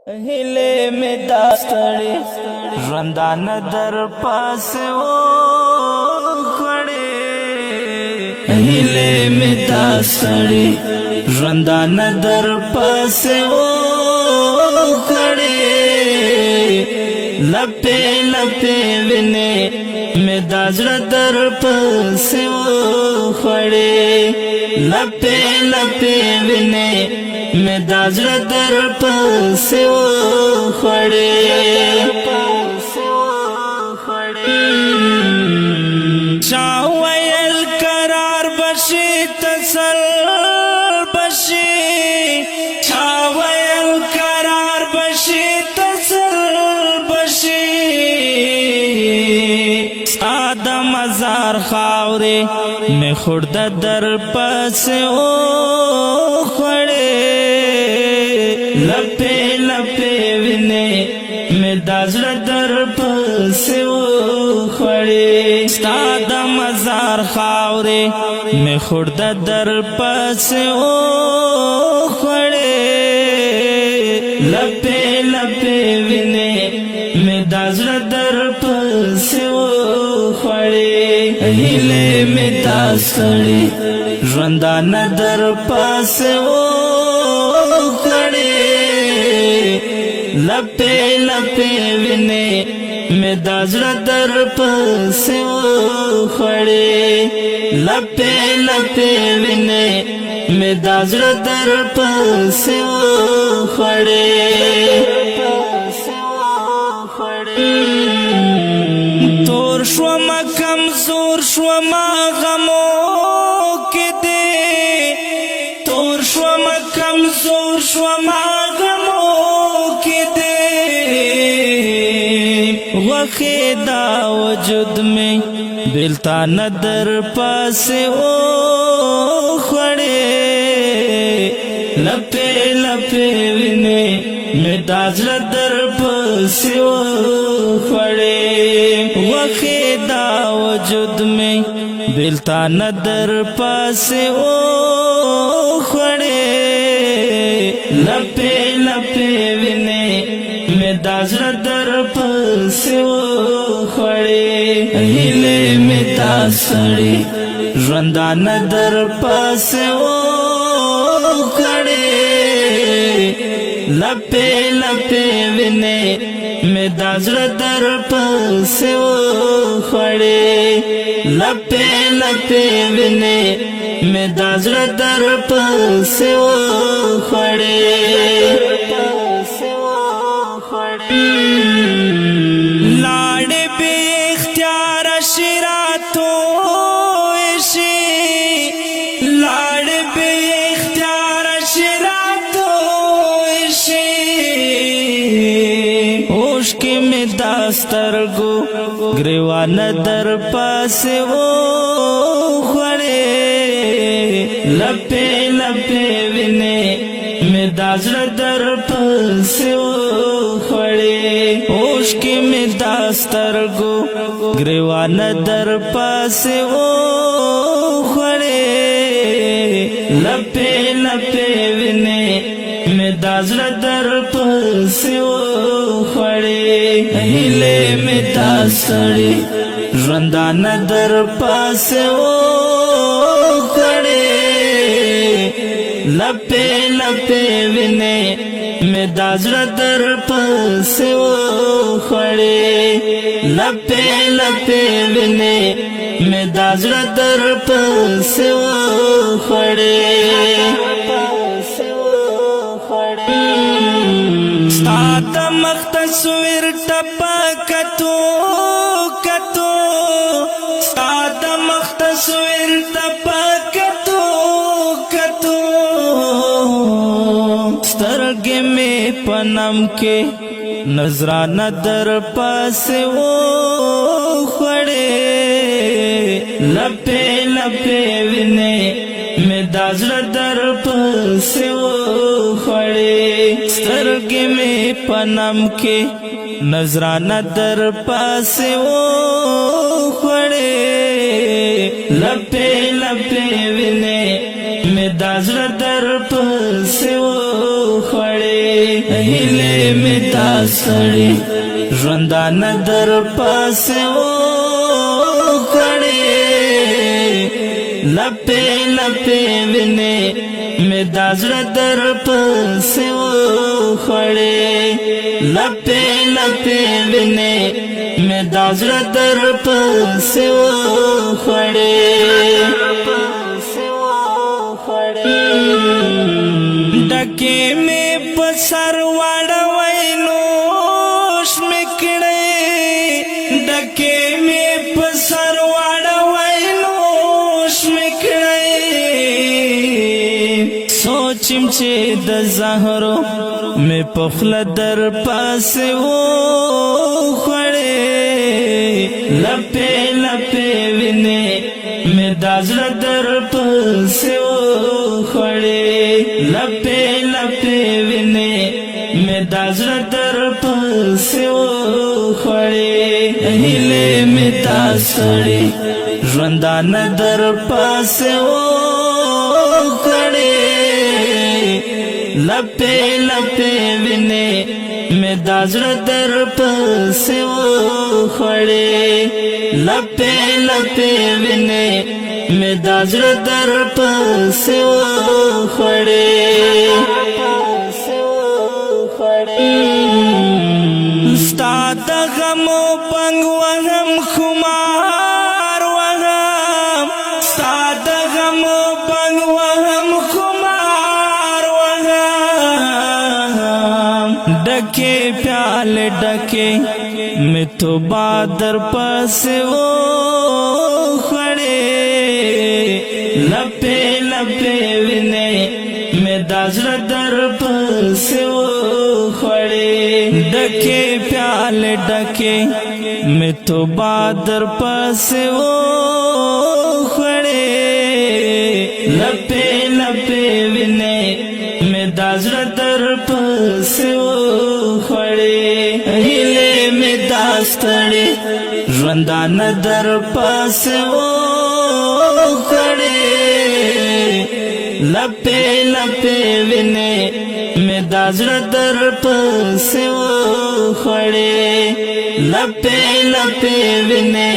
हिले में दास्तड़े रंदान दर पास वो खड़े हिले में दास्तड़े रंदान दर पास वो खड़े लपे लपे विने में दाजरा दर पास वो खड़े लपे लपे विने में दाजरा दर पास वो खड़े चावयल करार बशी तसल बशी चावयल करार बशी तसल बशी सादा मजार खावरे में खुर्दा दर पास ओ खड़े लपे लपे विने में दाजरा दर पास ओ खड़े सादा मजार खावरे में खुर्दा दर पास ओ खड़े लपे लपे विने में दाजरा दर पास ओ खड़े हिले में दासड़े रंदान दर पास ओ खड़े लपे लपे विने में दाजरा दर पास ओ खड़े लपे लपे विने में दाजरा दर पास ओ खड़े तोर श्वमा कमजोर श्वमा गमो के दे तोर श्वमा कमजोर श्वमा गमो के दे वखेदा वजूद में बिलता नदर पास ओ खड़े लपे लपे विने में दाजरा दर पास ओ खड़े वखेदा वजूद में बिलता नदर पास ओ खड़े लपे लपे विने में दाजरा दर पास ओ खड़े हिले में दासड़े रंदान दर पास ओ खड़े लपे लपे विने में दाजरा दर पास ओ खड़े लपे लपे विने में दाजरा दर पास ओ खड़े लाड़े बे इख्तियार शिरातो ऐशे लाड़े बे इख्तियार शिरातो ऐशे होश के में दास्तर गो ग्रेवान दर पास ओ खड़े लपे लपे विने में दाजरा दर पास ओ खड़े होश के में दास्तर गो ग्रेवान दर पास ओ खड़े लपे लपे विने में दाजरा दर पास ओ खड़े हिले में दासड़े रंदान दर पास ओ खड़े लपे लपे विने में दाजरा दर पास ओ खड़े लपे लपे विने में दाजरा दर पास ओ खड़े सादा मख्तसविर टपा कतो कतो सादा मख्तसविर टपा कतो कतो स्तरगे में पनम के नजराना दर पास ओ खड़े लपे लपे विने में दाजरा दर पास ओ खड़े स्तरगे में पनम के नजराना दर पास ओ खड़े लपे लपे विने में दाजरा दर पास ओ खड़े هیله می دا سړی ژوندانه در پاسې وکړې لپې لپې وینې می دا زړه در پاسې وخوړې لپې لپې وینې می دا زړه در پاسې وخوړې ډکې مې په سر واړوي نوش مې کړې ډکې مې په سر واړوي نوش مې کړې سوچم چې د زهرو مې په خوله در پاسې وخوړې لپې لپې وینې مې دا زړه در پاسې وخوړې لپې لپې وینې مې دا زړه در پاسې وخوړې هیلې مې دا سړی ژوندانه در پاسې وکړې لپې لپې وینې مې دا زړه در پاسې وخوړې لپې لپې وینې مې دا زړه در پاسې وخوړې ستا د غمو بنګ وهم خمار وهم ستا د غمو بنګ وهم خمار وهم ډکې پیالې ډکې مې توبه در پاسې وخوړې لپې لپې وینې مې دا زړه در پاسې وخوړې ډکې پیالې ډکې مې توبه در پاسې وخوړې لپې لپې وینې مې دا زړه در پاسې وخوړې هیلې مې دا ستړې ژوندانه در پاسې وخوړې لپې لپې وینې مې دا زړه در پاسې وخوړې لپې لپې وینې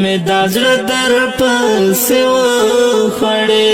مې دا زړه در پاسې وخوړې